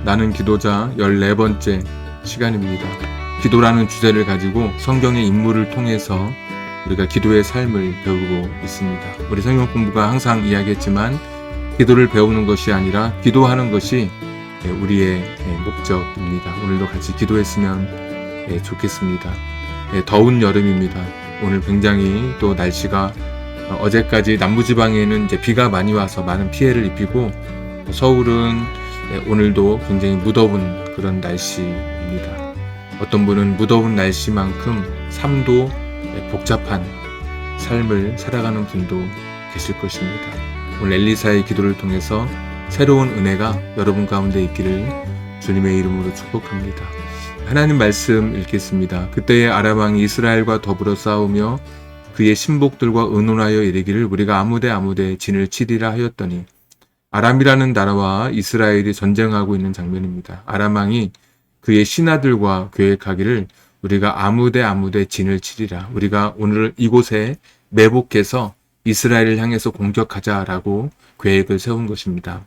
나는 기도자 14번째 시간입니다. 기도라는 주제를 가지고 성경의 인물을 통해서 우리가 기도의 삶을 배우고 있습니다. 우리 성경 공부가 항상 이야기했지만 기도를 배우는 것이 아니라 기도하는 것이 우리의 목적입니다. 오늘도 같이 기도했으면 좋겠습니다. 더운 여름입니다. 오늘 굉장히 또 날씨가 어제까지 남부지방에는 이제 비가 많이 와서 많은 피해를 입히고 서울은 오늘도 굉장히 무더운 그런 날씨입니다. 어떤 분은 무더운 날씨만큼 삶도 복잡한 삶을 살아가는 분도 계실 것입니다. 오늘 엘리사의 기도를 통해서 새로운 은혜가 여러분 가운데 있기를 주님의 이름으로 축복합니다. 하나님 말씀 읽겠습니다. 그때의 아람 왕이 이스라엘과 더불어 싸우며 그의 신복들과 의논하여 이르기를 우리가 아무데 진을 치리라 하였더니 아람이라는 나라와 이스라엘이 전쟁하고 있는 장면입니다. 아람 왕이 그의 신하들과 계획하기를 우리가 아무데 진을 치리라. 우리가 오늘 이곳에 매복해서 이스라엘을 향해서 공격하자라고 계획을 세운 것입니다.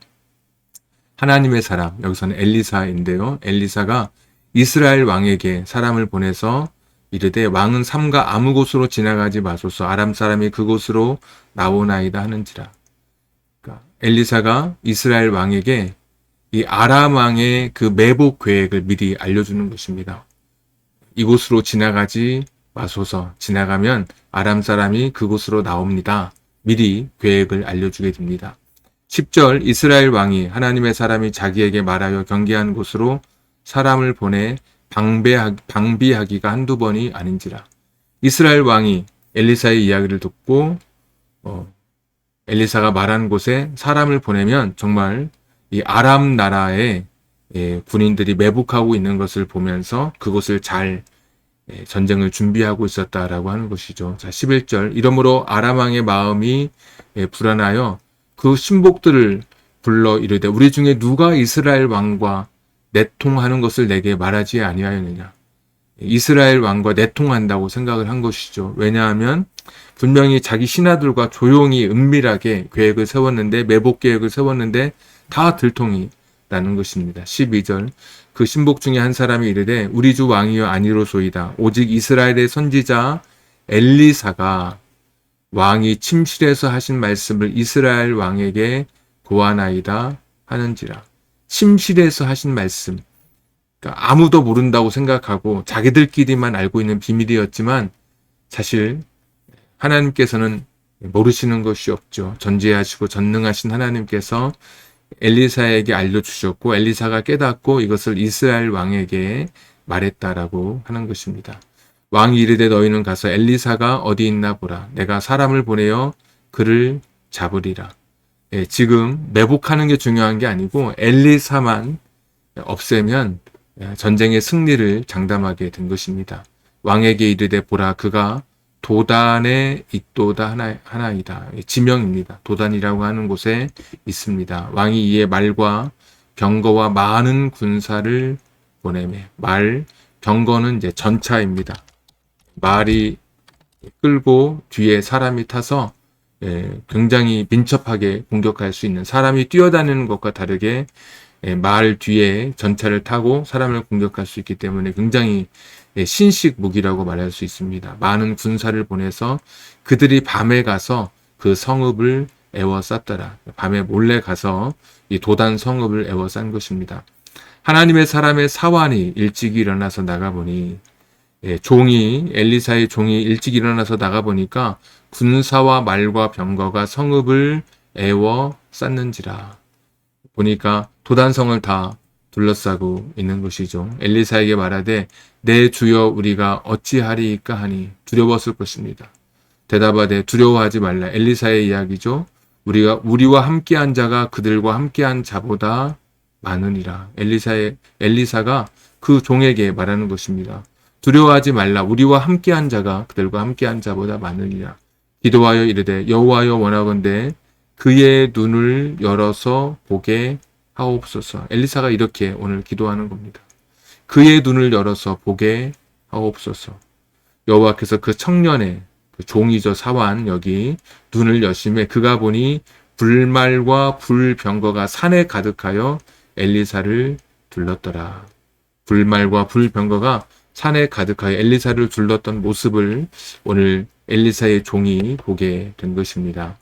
하나님의 사람, 여기서는 엘리사인데요. 엘리사가 이스라엘 왕에게 사람을 보내서 이르되 왕은 삼가 아무 곳으로 지나가지 마소서 아람 사람이 그곳으로 나오나이다 하는지라. 그러니까 엘리사가 이스라엘 왕에게 이 아람 왕의 그 매복 계획을 미리 알려주는 것입니다. 이곳으로 지나가지 마소서. 지나가면 아람 사람이 그곳으로 나옵니다. 미리 계획을 알려주게 됩니다. 10절 이스라엘 왕이 하나님의 사람이 자기에게 말하여 경계한 곳으로 사람을 보내 방비하기가 한두 번이 아닌지라. 이스라엘 왕이 엘리사의 이야기를 듣고 엘리사가 말한 곳에 사람을 보내면 정말 이 아람 나라의 군인들이 매복하고 있는 것을 보면서 그곳을 잘 전쟁을 준비하고 있었다라고 하는 것이죠. 자, 11절 이러므로 아람 왕의 마음이 불안하여 그 신복들을 불러 이르되 우리 중에 누가 이스라엘 왕과 내통하는 것을 내게 말하지 아니하였느냐. 이스라엘 왕과 내통한다고 생각을 한 것이죠. 왜냐하면 분명히 자기 신하들과 조용히 은밀하게 계획을 세웠는데 매복 계획을 세웠는데 다 들통이라는 것입니다. 12절 그 신복 중에 한 사람이 이르되 우리 주 왕이여 아니로소이다. 오직 이스라엘의 선지자 엘리사가 왕이 침실에서 하신 말씀을 이스라엘 왕에게 고하나이다 하는지라. 침실에서 하신 말씀, 그러니까 아무도 모른다고 생각하고 자기들끼리만 알고 있는 비밀이었지만 사실 하나님께서는 모르시는 것이 없죠. 전지하시고 전능하신 하나님께서 엘리사에게 알려주셨고 엘리사가 깨닫고 이것을 이스라엘 왕에게 말했다라고 하는 것입니다. 왕이 이르되 너희는 가서 엘리사가 어디 있나 보라. 내가 사람을 보내어 그를 잡으리라. 지금 매복하는 게 중요한 게 아니고 엘리사만 없애면 전쟁의 승리를 장담하게 된 것입니다. 왕에게 이르되 보라 그가 도단에 있도다 하나이다. 지명입니다. 도단이라고 하는 곳에 있습니다. 왕이 이에 말과 병거와 많은 군사를 보내매 병거는 이제 전차입니다. 말이 끌고 뒤에 사람이 타서 굉장히 민첩하게 공격할 수 있는 사람이 뛰어다니는 것과 다르게 말 뒤에 전차를 타고 사람을 공격할 수 있기 때문에 굉장히 신식 무기라고 말할 수 있습니다. 많은 군사를 보내서 그들이 밤에 가서 그 성읍을 에워쌌더라. 밤에 몰래 가서 이 도단 성읍을 에워싼 것입니다. 하나님의 사람의 사환이 일찍 일어나서 나가보니 엘리사의 종이 일찍 일어나서 나가보니까 군사와 말과 병거가 성읍을 에워쌌는지라. 보니까 도단성을 다 둘러싸고 있는 것이죠. 엘리사에게 말하되 내 주여 우리가 어찌하리이까 하니 두려웠을 것입니다. 대답하되 두려워하지 말라. 엘리사의 이야기죠. 우리와 함께한 자가 그들과 함께한 자보다 많으니라. 엘리사가 그 종에게 말하는 것입니다. 두려워하지 말라. 우리와 함께한 자가 그들과 함께한 자보다 많으니라. 기도하여 이르되 여호와여 원하건대 그의 눈을 열어서 보게 하옵소서. 엘리사가 이렇게 오늘 기도하는 겁니다. 그의 눈을 열어서 보게 하옵소서. 여호와께서 그 청년의 그 종이죠 사환 여기 눈을 여심해 그가 보니 불말과 불병거가 산에 가득하여 엘리사를 둘렀더라. 불말과 불병거가 산에 가득하여 엘리사를 둘렀던 모습을 오늘 엘리사의 종이 보게 된 것입니다.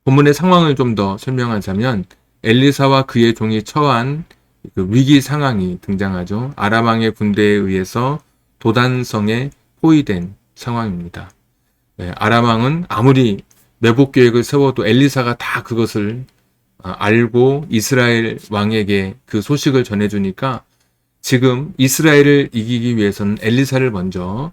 본문의 상황을 좀 더 설명하자면 엘리사와 그의 종이 처한 그 위기 상황이 등장하죠. 아람 왕의 군대에 의해서 도단성에 포위된 상황입니다. 아람 왕은 아무리 매복 계획을 세워도 엘리사가 다 그것을 알고 이스라엘 왕에게 그 소식을 전해주니까 지금 이스라엘을 이기기 위해서는 엘리사를 먼저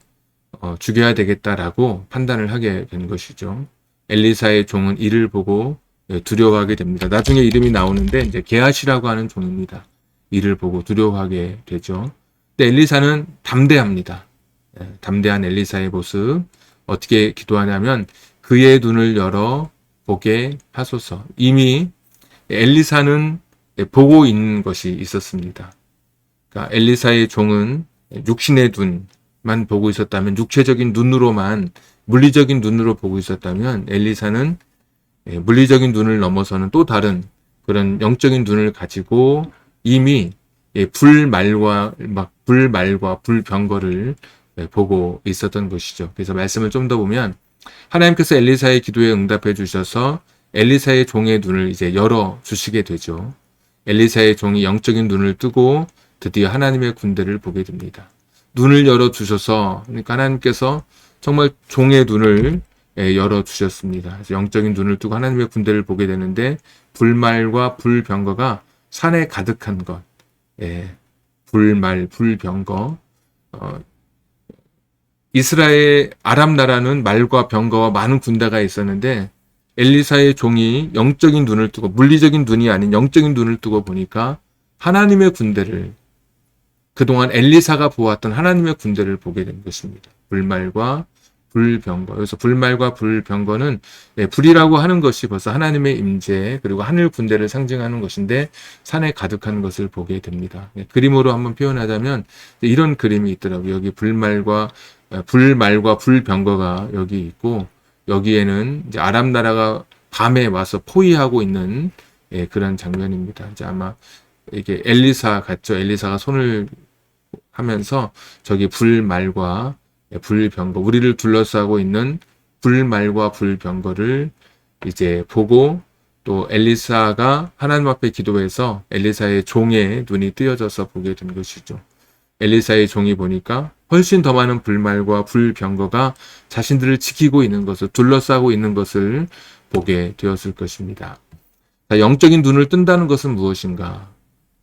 죽여야 되겠다라고 판단을 하게 된 것이죠. 엘리사의 종은 이를 보고 두려워하게 됩니다. 나중에 이름이 나오는데 이제 게하시라고 하는 종입니다. 이를 보고 두려워하게 되죠. 근데 엘리사는 담대합니다. 담대한 엘리사의 모습 어떻게 기도하냐면 그의 눈을 열어 보게 하소서. 이미 엘리사는 보고 있는 것이 있었습니다. 그러니까 엘리사의 종은 육신의 눈만 보고 있었다면, 육체적인 눈으로만, 물리적인 눈으로 보고 있었다면 엘리사는 물리적인 눈을 넘어서는 또 다른 그런 영적인 눈을 가지고 이미 불말과 불병거를 보고 있었던 것이죠. 그래서 말씀을 좀 더 보면 하나님께서 엘리사의 기도에 응답해 주셔서 엘리사의 종의 눈을 이제 열어 주시게 되죠. 엘리사의 종이 영적인 눈을 뜨고 드디어 하나님의 군대를 보게 됩니다. 눈을 열어 주셔서, 그러니까 하나님께서 정말 종의 눈을 열어 주셨습니다. 그래서 영적인 눈을 뜨고 하나님의 군대를 보게 되는데 불말과 불병거가 산에 가득한 것, 불말, 불병거. 이스라엘 아람 나라는 말과 병거와 많은 군대가 있었는데 엘리사의 종이 영적인 눈을 뜨고, 물리적인 눈이 아닌 영적인 눈을 뜨고 보니까 하나님의 군대를, 그동안 엘리사가 보았던 하나님의 군대를 보게 된 것입니다. 불말과 불병거. 그래서 불말과 불병거는 불이라고 하는 것이 벌써 하나님의 임재 그리고 하늘 군대를 상징하는 것인데 산에 가득한 것을 보게 됩니다. 그림으로 한번 표현하자면 이런 그림이 있더라고요. 여기 불말과 불병거가 여기 있고, 여기에는 이제 아람 나라가 밤에 와서 포위하고 있는 그런 장면입니다. 이제 아마 이게 엘리사 같죠. 엘리사가 손을 하면서 저기 불말과 불병거, 우리를 둘러싸고 있는 불말과 불병거를 이제 보고, 또 엘리사가 하나님 앞에 기도해서 엘리사의 종의 눈이 뜨여져서 보게 된 것이죠. 엘리사의 종이 보니까 훨씬 더 많은 불말과 불병거가 자신들을 지키고 있는 것을, 둘러싸고 있는 것을 보게 되었을 것입니다. 영적인 눈을 뜬다는 것은 무엇인가?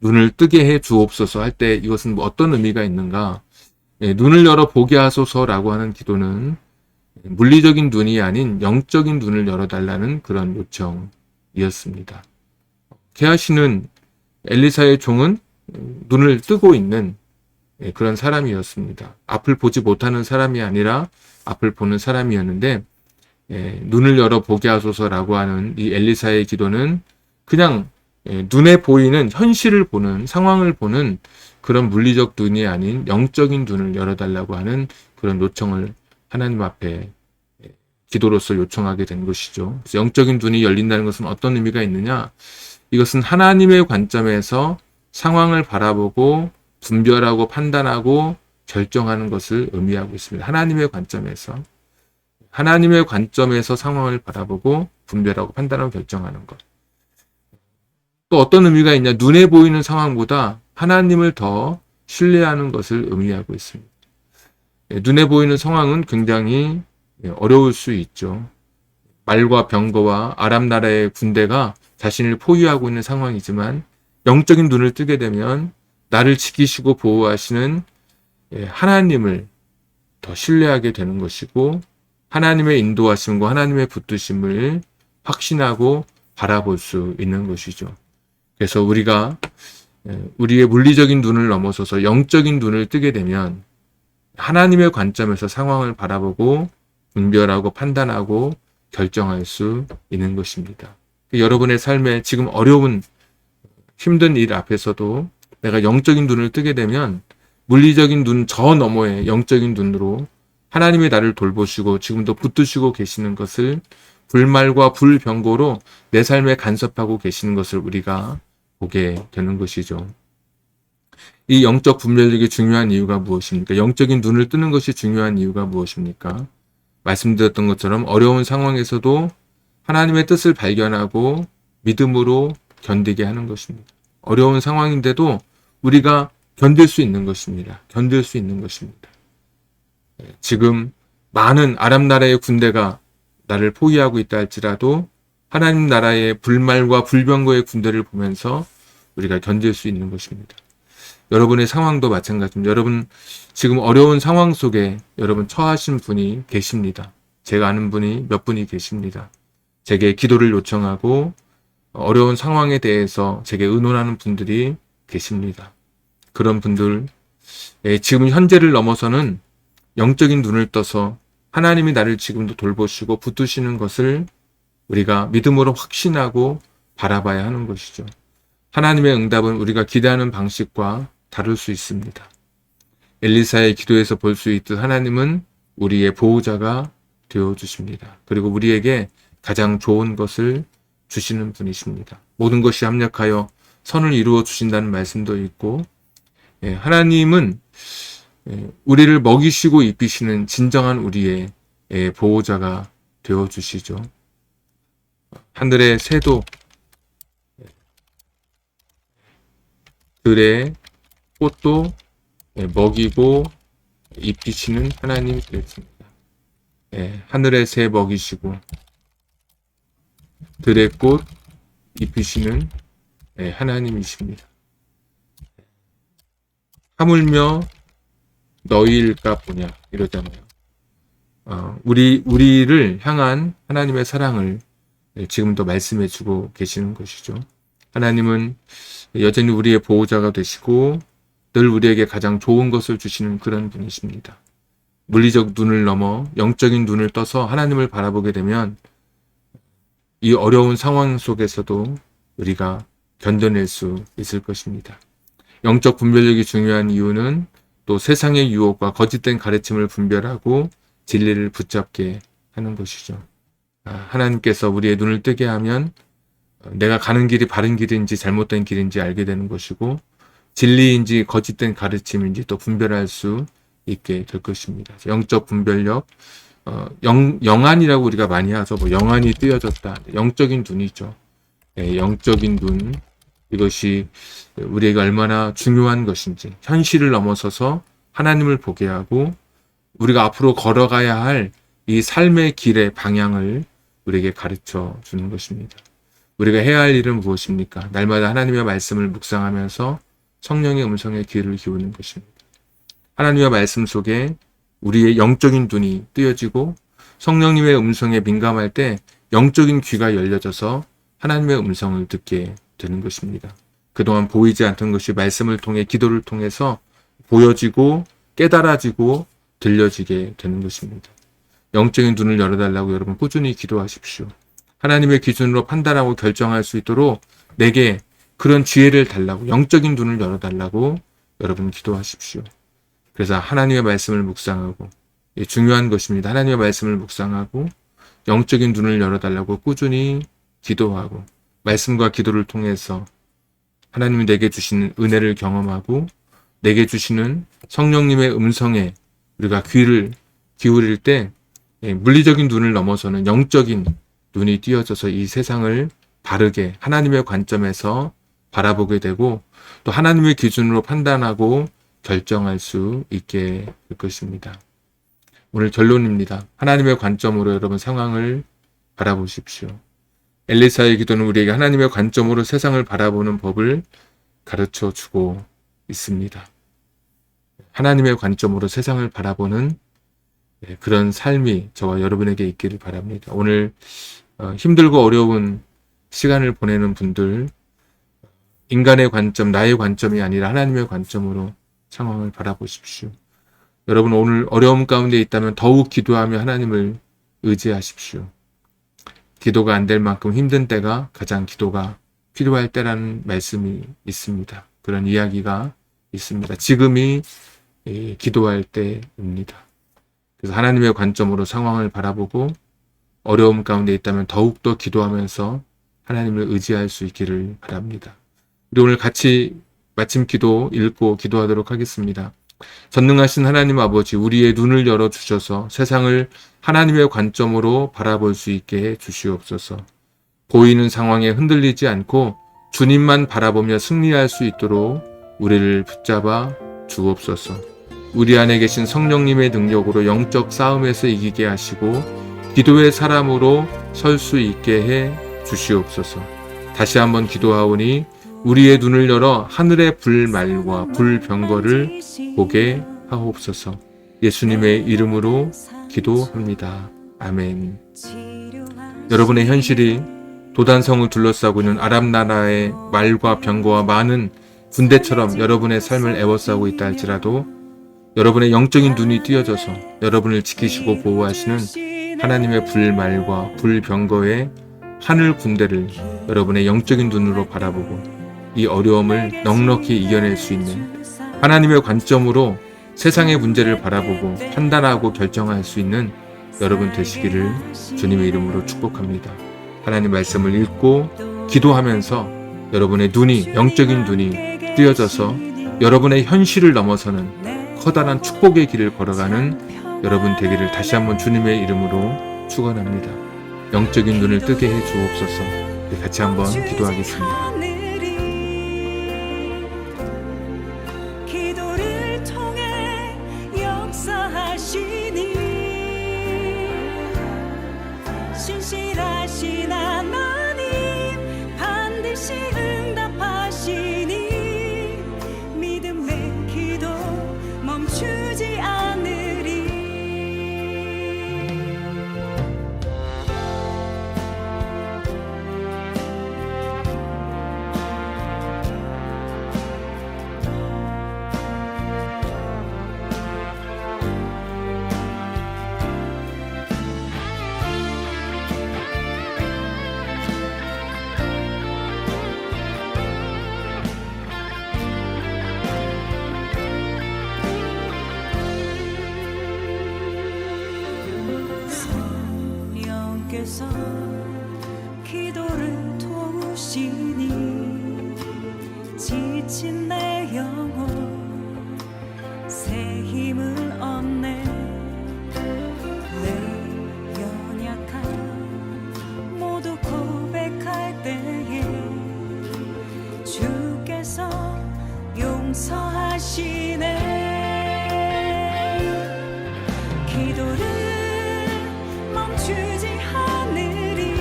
눈을 뜨게 해 주옵소서 할 때 이것은 어떤 의미가 있는가? 눈을 열어 보게 하소서라고 하는 기도는 물리적인 눈이 아닌 영적인 눈을 열어달라는 그런 요청이었습니다. 게하시는 엘리사의 종은 눈을 뜨고 있는 그런 사람이었습니다. 앞을 보지 못하는 사람이 아니라 앞을 보는 사람이었는데, 눈을 열어 보게 하소서라고 하는 이 엘리사의 기도는 그냥 눈에 보이는 현실을 보는, 상황을 보는 그런 물리적 눈이 아닌 영적인 눈을 열어달라고 하는 그런 요청을 하나님 앞에 기도로서 요청하게 된 것이죠. 그래서 영적인 눈이 열린다는 것은 어떤 의미가 있느냐? 이것은 하나님의 관점에서 상황을 바라보고 분별하고 판단하고 결정하는 것을 의미하고 있습니다. 하나님의 관점에서 상황을 바라보고 분별하고 판단하고 결정하는 것. 또 어떤 의미가 있냐? 눈에 보이는 상황보다 하나님을 더 신뢰하는 것을 의미하고 있습니다. 눈에 보이는 상황은 굉장히 어려울 수 있죠. 말과 병거와 아람 나라의 군대가 자신을 포위하고 있는 상황이지만 영적인 눈을 뜨게 되면 나를 지키시고 보호하시는 하나님을 더 신뢰하게 되는 것이고, 하나님의 인도하심과 하나님의 붙드심을 확신하고 바라볼 수 있는 것이죠. 그래서 우리가 우리의 물리적인 눈을 넘어서서 영적인 눈을 뜨게 되면 하나님의 관점에서 상황을 바라보고 분별하고 판단하고 결정할 수 있는 것입니다. 여러분의 삶에 지금 어려운 힘든 일 앞에서도 내가 영적인 눈을 뜨게 되면 물리적인 눈 저 너머에 영적인 눈으로 하나님이 나를 돌보시고 지금도 붙드시고 계시는 것을, 불말과 불병거로 내 삶에 간섭하고 계시는 것을 우리가 보게 되는 것이죠. 이 영적 분별력이 중요한 이유가 무엇입니까? 영적인 눈을 뜨는 것이 중요한 이유가 무엇입니까? 말씀드렸던 것처럼 어려운 상황에서도 하나님의 뜻을 발견하고 믿음으로 견디게 하는 것입니다. 어려운 상황인데도 우리가 견딜 수 있는 것입니다. 견딜 수 있는 것입니다. 지금 많은 아람 나라의 군대가 나를 포위하고 있다 할지라도 하나님 나라의 불말과 불병거의 군대를 보면서 우리가 견딜 수 있는 것입니다. 여러분의 상황도 마찬가지입니다. 여러분 지금 어려운 상황 속에 여러분 처하신 분이 계십니다. 제가 아는 분이 몇 분이 계십니다. 제게 기도를 요청하고 어려운 상황에 대해서 제게 의논하는 분들이 계십니다. 그런 분들 지금 현재를 넘어서는 영적인 눈을 떠서 하나님이 나를 지금도 돌보시고 붙드시는 것을 우리가 믿음으로 확신하고 바라봐야 하는 것이죠. 하나님의 응답은 우리가 기대하는 방식과 다를 수 있습니다. 엘리사의 기도에서 볼 수 있듯 하나님은 우리의 보호자가 되어주십니다. 그리고 우리에게 가장 좋은 것을 주시는 분이십니다. 모든 것이 합력하여 선을 이루어 주신다는 말씀도 있고, 하나님은 우리를 먹이시고 입히시는 진정한 우리의 보호자가 되어주시죠. 하늘의 새도 들의 꽃도 먹이고 입히시는 하나님이 되었습니다. 하늘의 새 먹이시고 들의 꽃 입히시는 하나님이십니다. 하물며 너희일까 보냐 이러잖아요. 우리를 향한 하나님의 사랑을 지금도 말씀해 주고 계시는 것이죠. 하나님은 여전히 우리의 보호자가 되시고 늘 우리에게 가장 좋은 것을 주시는 그런 분이십니다. 물리적 눈을 넘어 영적인 눈을 떠서 하나님을 바라보게 되면 이 어려운 상황 속에서도 우리가 견뎌낼 수 있을 것입니다. 영적 분별력이 중요한 이유는 또 세상의 유혹과 거짓된 가르침을 분별하고 진리를 붙잡게 하는 것이죠. 하나님께서 우리의 눈을 뜨게 하면 내가 가는 길이 바른 길인지 잘못된 길인지 알게 되는 것이고 진리인지 거짓된 가르침인지 또 분별할 수 있게 될 것입니다. 영적 분별력, 영안이라고 우리가 많이 하죠. 영안이 뜨여졌다. 영적인 눈이죠. 영적인 눈, 이것이 우리에게 얼마나 중요한 것인지 현실을 넘어서서 하나님을 보게 하고 우리가 앞으로 걸어가야 할 이 삶의 길의 방향을 우리에게 가르쳐 주는 것입니다. 우리가 해야 할 일은 무엇입니까? 날마다 하나님의 말씀을 묵상하면서 성령의 음성에 귀를 기울이는 것입니다. 하나님의 말씀 속에 우리의 영적인 눈이 뜨여지고 성령님의 음성에 민감할 때 영적인 귀가 열려져서 하나님의 음성을 듣게 되는 것입니다. 그동안 보이지 않던 것이 말씀을 통해 기도를 통해서 보여지고 깨달아지고 들려지게 되는 것입니다. 영적인 눈을 열어달라고 여러분 꾸준히 기도하십시오. 하나님의 기준으로 판단하고 결정할 수 있도록 내게 그런 지혜를 달라고 영적인 눈을 열어달라고 여러분 기도하십시오. 그래서 하나님의 말씀을 묵상하고 중요한 것입니다. 하나님의 말씀을 묵상하고 영적인 눈을 열어달라고 꾸준히 기도하고 말씀과 기도를 통해서 하나님이 내게 주시는 은혜를 경험하고 내게 주시는 성령님의 음성에 우리가 귀를 기울일 때 물리적인 눈을 넘어서는 영적인 눈이 띄어져서 이 세상을 바르게 하나님의 관점에서 바라보게 되고 또 하나님의 기준으로 판단하고 결정할 수 있게 될 것입니다. 오늘 결론입니다. 하나님의 관점으로 여러분 상황을 바라보십시오. 엘리사의 기도는 우리에게 하나님의 관점으로 세상을 바라보는 법을 가르쳐 주고 있습니다. 하나님의 관점으로 세상을 바라보는 그런 삶이 저와 여러분에게 있기를 바랍니다. 오늘 힘들고 어려운 시간을 보내는 분들 인간의 관점, 나의 관점이 아니라 하나님의 관점으로 상황을 바라보십시오. 여러분 오늘 어려움 가운데 있다면 더욱 기도하며 하나님을 의지하십시오. 기도가 안 될 만큼 힘든 때가 가장 기도가 필요할 때라는 말씀이 있습니다. 그런 이야기가 있습니다. 지금이 기도할 때입니다. 그래서 하나님의 관점으로 상황을 바라보고 어려움 가운데 있다면 더욱더 기도하면서 하나님을 의지할 수 있기를 바랍니다. 우리 오늘 같이 마침 기도 읽고 기도하도록 하겠습니다. 전능하신 하나님 아버지, 우리의 눈을 열어주셔서 세상을 하나님의 관점으로 바라볼 수 있게 해 주시옵소서. 보이는 상황에 흔들리지 않고 주님만 바라보며 승리할 수 있도록 우리를 붙잡아 주옵소서. 우리 안에 계신 성령님의 능력으로 영적 싸움에서 이기게 하시고 기도의 사람으로 설 수 있게 해 주시옵소서. 다시 한번 기도하오니 우리의 눈을 열어 하늘의 불말과 불병거를 보게 하옵소서. 예수님의 이름으로 기도합니다. 아멘. 여러분의 현실이 도단성을 둘러싸고 있는 아람 나라의 말과 병거와 많은 군대처럼 여러분의 삶을 에워싸고 있다 할지라도 여러분의 영적인 눈이 띄어져서 여러분을 지키시고 보호하시는 하나님의 불말과 불병거의 하늘 군대를 여러분의 영적인 눈으로 바라보고 이 어려움을 넉넉히 이겨낼 수 있는 하나님의 관점으로 세상의 문제를 바라보고 판단하고 결정할 수 있는 여러분 되시기를 주님의 이름으로 축복합니다. 하나님 말씀을 읽고 기도하면서 여러분의 눈이, 영적인 눈이 띄어져서 여러분의 현실을 넘어서는 커다란 축복의 길을 걸어가는 여러분 되기를 다시 한번 주님의 이름으로 축원합니다. 영적인 눈을 뜨게 해 주옵소서. 같이 한번 기도하겠습니다. 신실하신 하나님 반드시 응답하시니 믿음의 기도 멈추지 않으리. 성령께서 기도를 도우시니 지친 내 영혼 새 힘을 얻네. 내 연약함 모두 고백할 때에 주께서 용서하시네. 기도를 멈추지 않으리.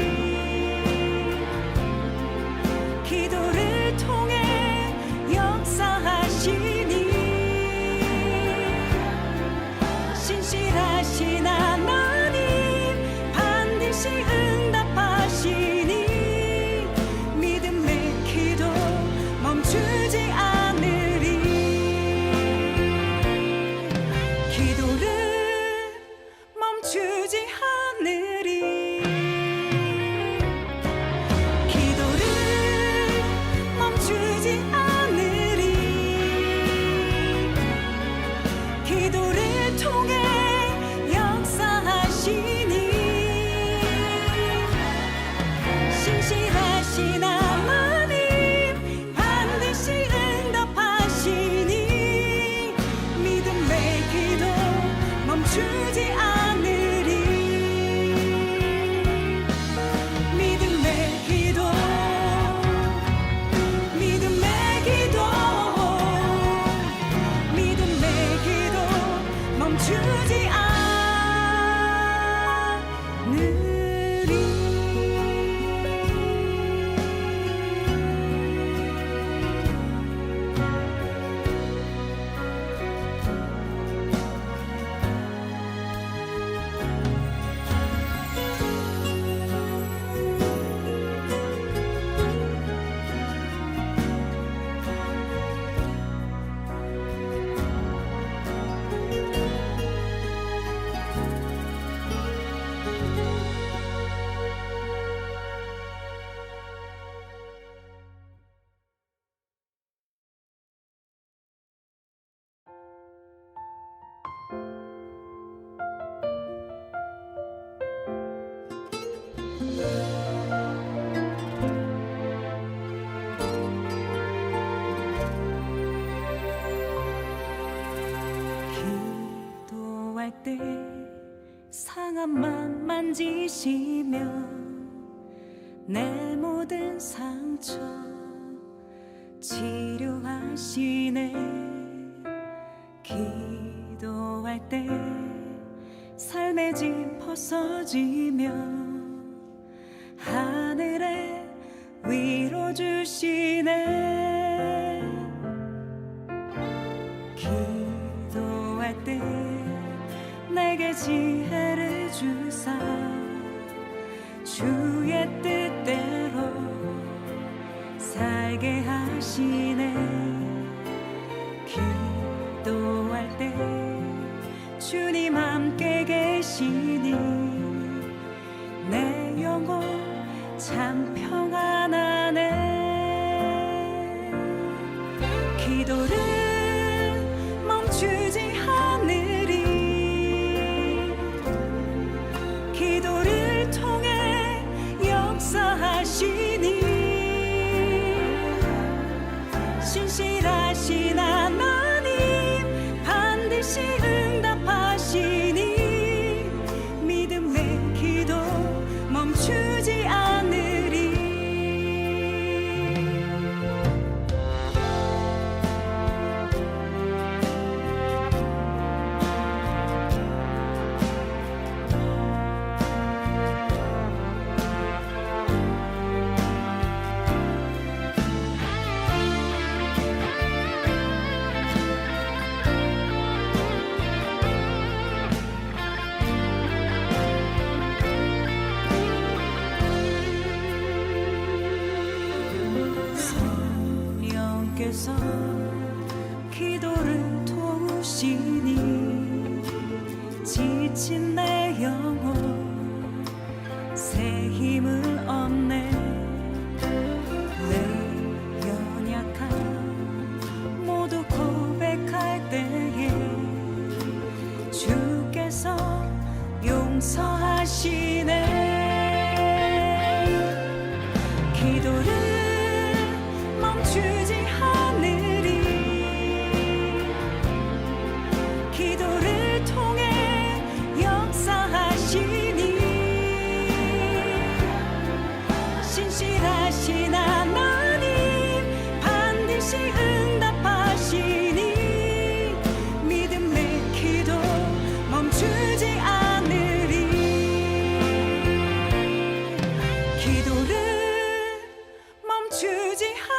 기도를 통해 역사하시니 신실하신 하나님 반드시 응답하시니 믿음의 기도 멈추지 않으리. 마음만 만지시며 내 모든 상처 치료하시네. 기도할 때 삶의 짐 벗어지며 하늘에 위로 주시네. 기도할 때 내게 지혜를 주사 주의 뜻대로 살게 하시네. 기도할 때 주님 함께 계시니 내 영혼 참 평안하네. 기도를 멈추지 않으리. 기도를 통해 역사하시니 신실하신 하나님 반드시 응답하시니 믿음의 기도 멈추지 않으리. 성령께서 기도를 도우시니 지친 내 영혼 새 힘을 얻네. 내 연약함 모두 고백할 때에 주께서 용서하시네. 기도를 멈추지 않으리. 기도를 통해 역사하시니 신실하신 하나님 반드시 응답하시니 믿음의 기도 멈추지 않으리. 기도를 멈추지 않으리.